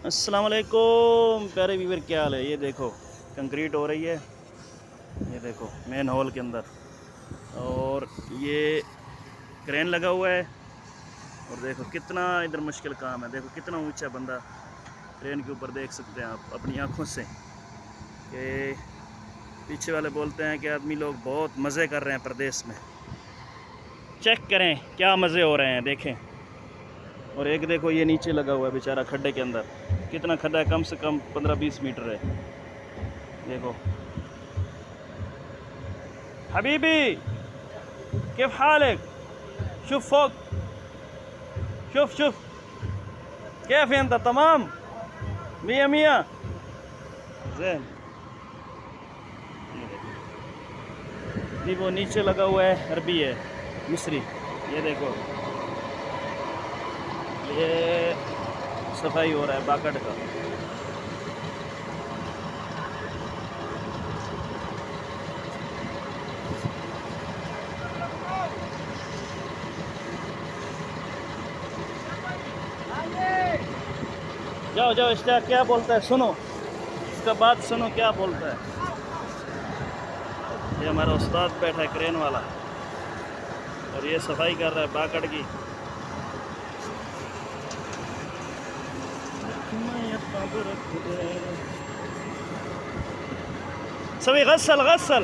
अस्सलाम वालेकुम प्यारे व्यूअर, क्या हाल है। ये देखो कंक्रीट हो रही है, ये देखो मेन हॉल के अंदर, और ये क्रेन लगा हुआ है। और देखो कितना इधर मुश्किल काम है, देखो कितना ऊंचा बंदा क्रेन के ऊपर देख सकते हैं आप अपनी आँखों से। कि पीछे वाले बोलते हैं कि आदमी लोग बहुत मज़े कर रहे हैं प्रदेश में। चेक करें क्या मज़े हो रहे हैं, देखें। और एक देखो ये नीचे लगा हुआ है बेचारा खड्डे के अंदर, कितना खड्डा है, कम से कम 15-20 मीटर है। देखो हबीबी किफ हालक, शुफ फोक, शुफ शुफ कैफ अंत तमाम मियाँ मियाँ जैन। जी वो नीचे लगा हुआ है, अरबी है, मिस्री। ये देखो ये सफाई हो रहा है बाकड़ का। जाओ जाओ, इसका क्या बोलता है सुनो, इसका बात सुनो क्या बोलता है। ये हमारा उस्ताद बैठा है क्रेन वाला, और ये सफाई कर रहा है बाकड़ की। सभी गसल गसल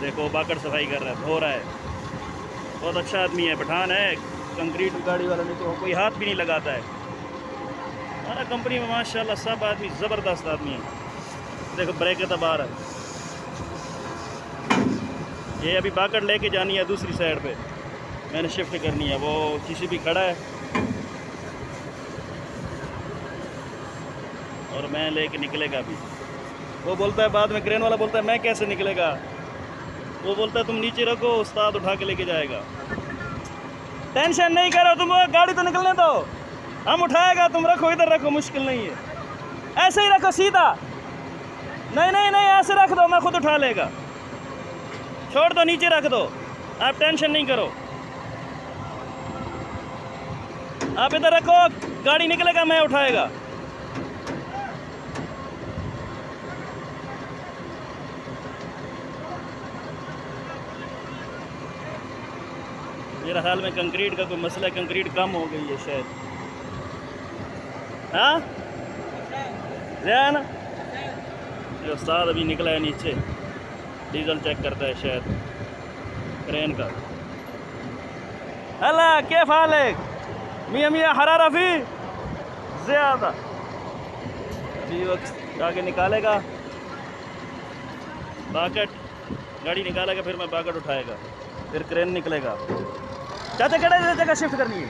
देखो बाकड़ सफाई कर रहा है, धो रहा है। बहुत अच्छा आदमी है, पठान है, कंक्रीट गाड़ी वाला, नहीं तो कोई हाथ भी नहीं लगाता है। हमारा कंपनी में माशाल्लाह सब आदमी ज़बरदस्त आदमी है। देखो ब्रेक तो बाहर है। ये अभी बाकड़ लेके जानी है दूसरी साइड पे, मैंने शिफ्ट करनी है। वो किसी भी खड़ा है और मैं लेके निकलेगा अभी। वो बोलता है बाद में, क्रेन वाला बोलता है मैं कैसे निकलेगा। वो बोलता है तुम नीचे रखो, उस्ताद उठा के लेके जाएगा। टेंशन नहीं करो तुम, गाड़ी तो निकलने दो, हम उठाएगा, तुम रखो इधर रखो, मुश्किल नहीं है। ऐसे ही रखो सीधा, नहीं नहीं नहीं ऐसे रख दो, मैं खुद उठा लेगा। छोड़ दो, नीचे रख दो, आप टेंशन नहीं करो, आप इधर रखो, गाड़ी निकलेगा मैं उठाएगा। मेरा हाल में कंक्रीट का कोई मसला है, कंक्रीट कम हो गई है शायद। हाँ जैन, ये उस्ताद अभी निकला है नीचे, डीजल चेक करता है शायद क्रेन का। अल्लाह क्या हाल है मियाँ मियाँ, हरा रफ़ी ज़्यादा। अभी वक्त आगे निकालेगा बाकट, गाड़ी निकालेगा, फिर मैं बाकट उठाएगा, फिर क्रेन निकलेगा। चाचा केड़ा जगह शिफ्ट करनी है?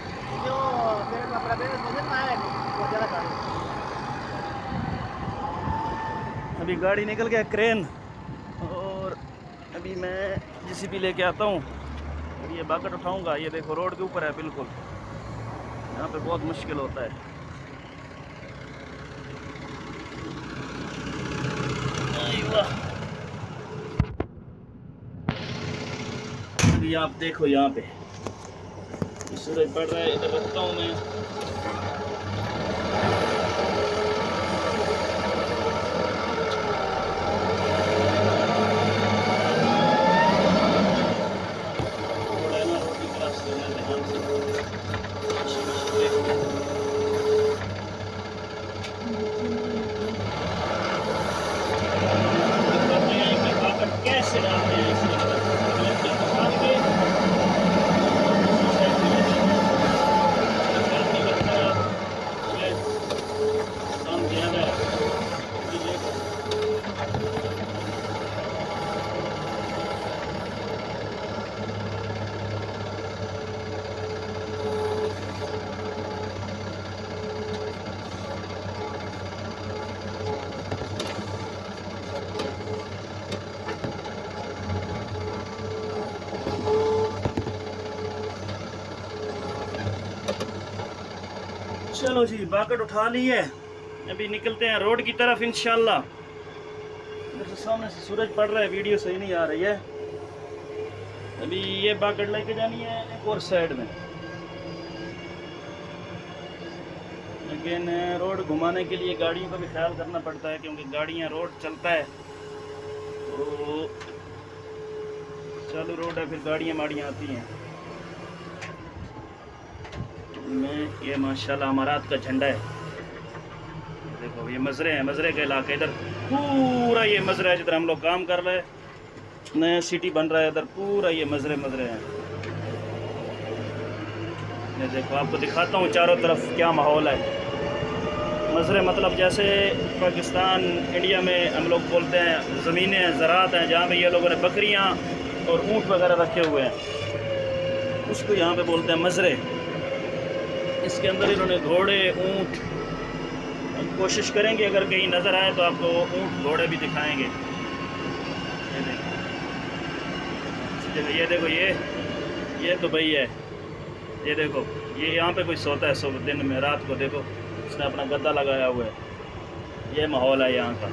अभी गाड़ी निकल गया क्रेन, और अभी मैं जेसीबी लेके आता हूँ, और ये बाकट उठाऊंगा। ये देखो रोड के ऊपर है बिल्कुल, यहाँ पे बहुत मुश्किल होता है। अभी आप देखो यहाँ पे सूरज पड़ रहा है, इधर रखता हूँ मैं। कैसे डालते हैं इसके अंदर चलो जी बाकट उठा ली है, अभी निकलते हैं रोड की तरफ इंशाल्लाह। इधर से सामने से सूरज पड़ रहा है, वीडियो सही नहीं आ रही है। अभी ये बागड़ लेके जानी है एक और साइड में, लेकिन रोड घुमाने के लिए गाड़ियों का भी ख्याल करना पड़ता है, क्योंकि गाड़ियाँ रोड चलता है तो चालू रोड है, फिर गाड़ियाँ माड़ियाँ आती हैं। में ये माशाल्लाह अमारात का झंडा है, देखो ये मजरे हैं, मजरे का इलाका इधर पूरा, ये मजरा है जिधर हम लोग काम कर रहे हैं, नया सिटी बन रहा है इधर पूरा, ये मजरे मजरे हैं। ये देखो आपको दिखाता हूँ चारों तरफ क्या माहौल है। मजरे मतलब जैसे पाकिस्तान इंडिया में हम लोग बोलते हैं ज़मीनें ज़रात हैं, जहाँ पे ये लोगों ने बकरियाँ और ऊँट वगैरह रखे हुए हैं, उसको यहाँ पे बोलते हैं मजरे। इसके अंदर इन्होंने घोड़े ऊँट, कोशिश करेंगे अगर कहीं नज़र आए तो आपको ऊँट घोड़े भी दिखाएंगे। ये देखो ये दुबई है, ये देखो ये यहाँ पे कोई सोता है सुबह दिन में, रात को देखो उसने अपना गद्दा लगाया हुआ है। ये माहौल है यहाँ का।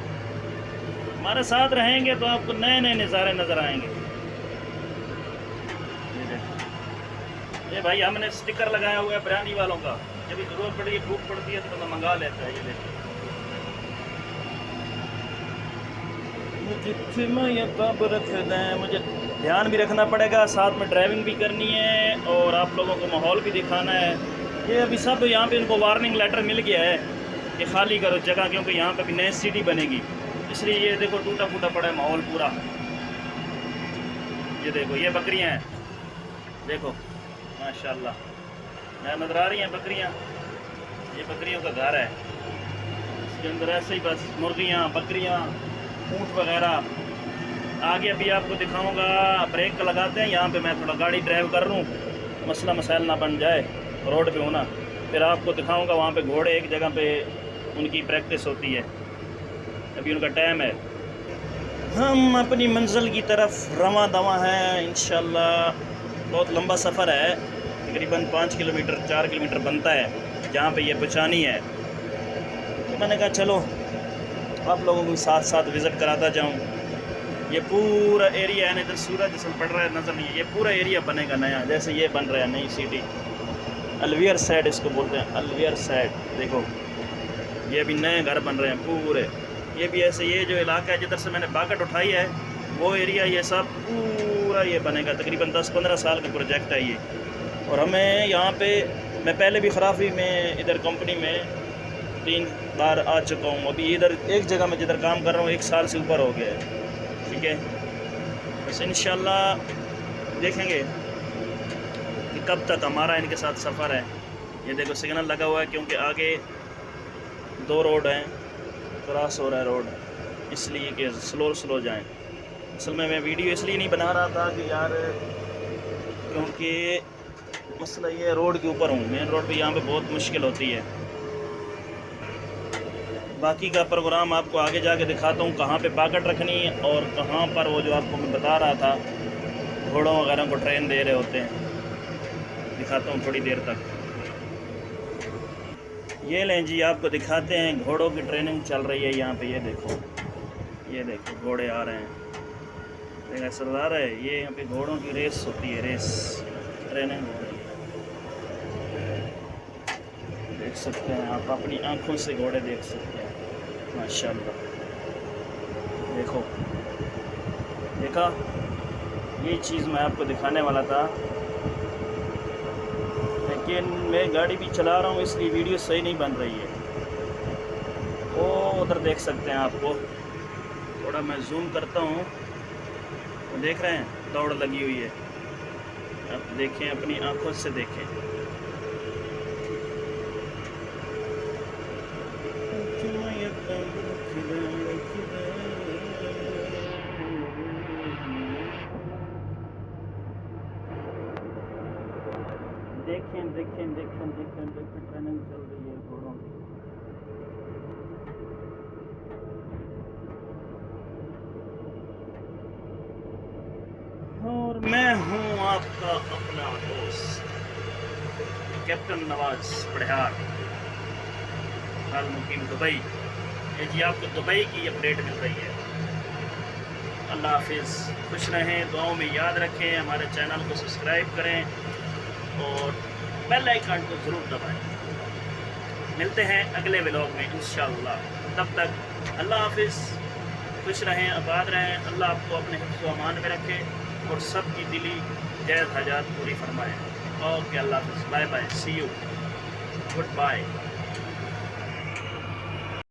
हमारे साथ रहेंगे तो आपको नए नए नज़ारे नज़र आएंगे। ये भाई हमने स्टिकर लगाया हुआ है बिरयानी वालों का, जब ज़रूरत पड़ती है भूख पड़ती है तो बंदा मंगा लेता है। ये देखो मुझे ध्यान भी रखना पड़ेगा, साथ में ड्राइविंग भी करनी है और आप लोगों को माहौल भी दिखाना है। ये अभी सब यहाँ पे इनको वार्निंग लेटर मिल गया है कि खाली करो जगह, क्योंकि यहाँ पे भी नई सिटी बनेगी, इसलिए ये देखो टूटा फूटा पड़ा है माहौल पूरा। ये देखो ये बकरियाँ हैं, देखो माशाल्लाह नज़र आ रही हैं बकरियाँ, ये बकरियों का घर है, इसके अंदर ऐसे ही बस मुर्गियाँ बकरियाँ ऊँट वगैरह। आगे अभी आपको दिखाऊंगा, ब्रेक लगाते हैं यहाँ पे, मैं थोड़ा गाड़ी ड्राइव कर रहा हूँ, मसला मसाइल ना बन जाए रोड पे होना। फिर आपको दिखाऊंगा वहाँ पे घोड़े एक जगह पे उनकी प्रैक्टिस होती है, अभी उनका टाइम है। हम अपनी मंजिल की तरफ रवां दवां हैं इंशाल्लाह। बहुत लंबा सफ़र है, तकरीबन 5 किलोमीटर 4 किलोमीटर बनता है जहाँ पे ये पहुँचानी है। तो मैंने कहा चलो आप लोगों को साथ साथ विज़िट कराता जाऊँ। ये पूरा एरिया है ना, इधर सूरज जैसे पड़ रहा है नज़र नहीं है, ये पूरा एरिया बनेगा नया, जैसे ये बन रहा है नई सिटी, अलवियर साइड इसको बोलते हैं, अलवियर साइड। देखो ये भी नए घर बन रहे हैं पूरे, ये भी ऐसे, ये जो इलाका है जिधर से मैंने बागट उठाई है वो एरिया, ये सब पूरा ये बनेगा। तकरीबन 10-15 साल का प्रोजेक्ट है ये। और हमें यहाँ पे, मैं पहले भी खराफी में इधर कंपनी में 3 बार आ चुका हूँ, अभी इधर एक जगह में जिधर काम कर रहा हूँ 1 साल से ऊपर हो गया है। ठीक है, बस इंशाल्लाह देखेंगे कि कब तक हमारा इनके साथ सफ़र है। ये देखो सिग्नल लगा हुआ है, क्योंकि आगे 2 रोड हैं, क्रॉस हो रहा है रोड, इसलिए कि स्लो जाएं। असल में मैं वीडियो इसलिए नहीं बना रहा था कि यार, क्योंकि मसला ये रोड के ऊपर हूँ, मेन रोड पे यहाँ पे बहुत मुश्किल होती है। बाकी का प्रोग्राम आपको आगे जाके दिखाता हूँ, कहाँ पे बागट रखनी है और कहाँ पर वो जो आपको मैं बता रहा था घोड़ों वगैरह को ट्रेन दे रहे होते हैं, दिखाता हूँ थोड़ी देर तक। ये लें जी, आपको दिखाते हैं घोड़ों की ट्रेनिंग चल रही है यहाँ पे। ये देखो घोड़े आ रहे हैं, देखा सरदार है, ये यहाँ पे घोड़ों की रेस होती है, रेस ट्रेनिंग हो रही है। देख सकते हैं आप, अपनी आंखों से घोड़े देख सकते हैं माशाल्लाह। देखो देखा, ये चीज़ मैं आपको दिखाने वाला था, लेकिन मैं गाड़ी भी चला रहा हूँ इसलिए वीडियो सही नहीं बन रही है। वो उधर देख सकते हैं आपको, थोड़ा मैं जूम करता हूँ, तो देख रहे हैं दौड़ लगी हुई है, आप देखें अपनी आंखों से देखें। देखें ट्रेनिंग चल रही है घोड़ों की। और मैं हूँ आपका अपना दोस्त कैप्टन नवाज पढ़ियार, हाल मुकीम दुबई। ये जी आपको दुबई की अपडेट मिल रही है। अल्लाह हाफिज़, खुश रहें, दुआओं में याद रखें, हमारे चैनल को सब्सक्राइब करें और बेल आइकन को ज़रूर दबाएं। मिलते हैं अगले व्लॉग में इंशाअल्लाह। तब तक अल्लाह हाफिज़, खुश रहें, आबाद रहें। अल्लाह आपको अपने हिफ्ज़ व अमान में रखे और सबकी दिली जैज़ हाजात पूरी फरमाए। ओके, अल्लाह हाफिज़, bye bye, see you, good bye.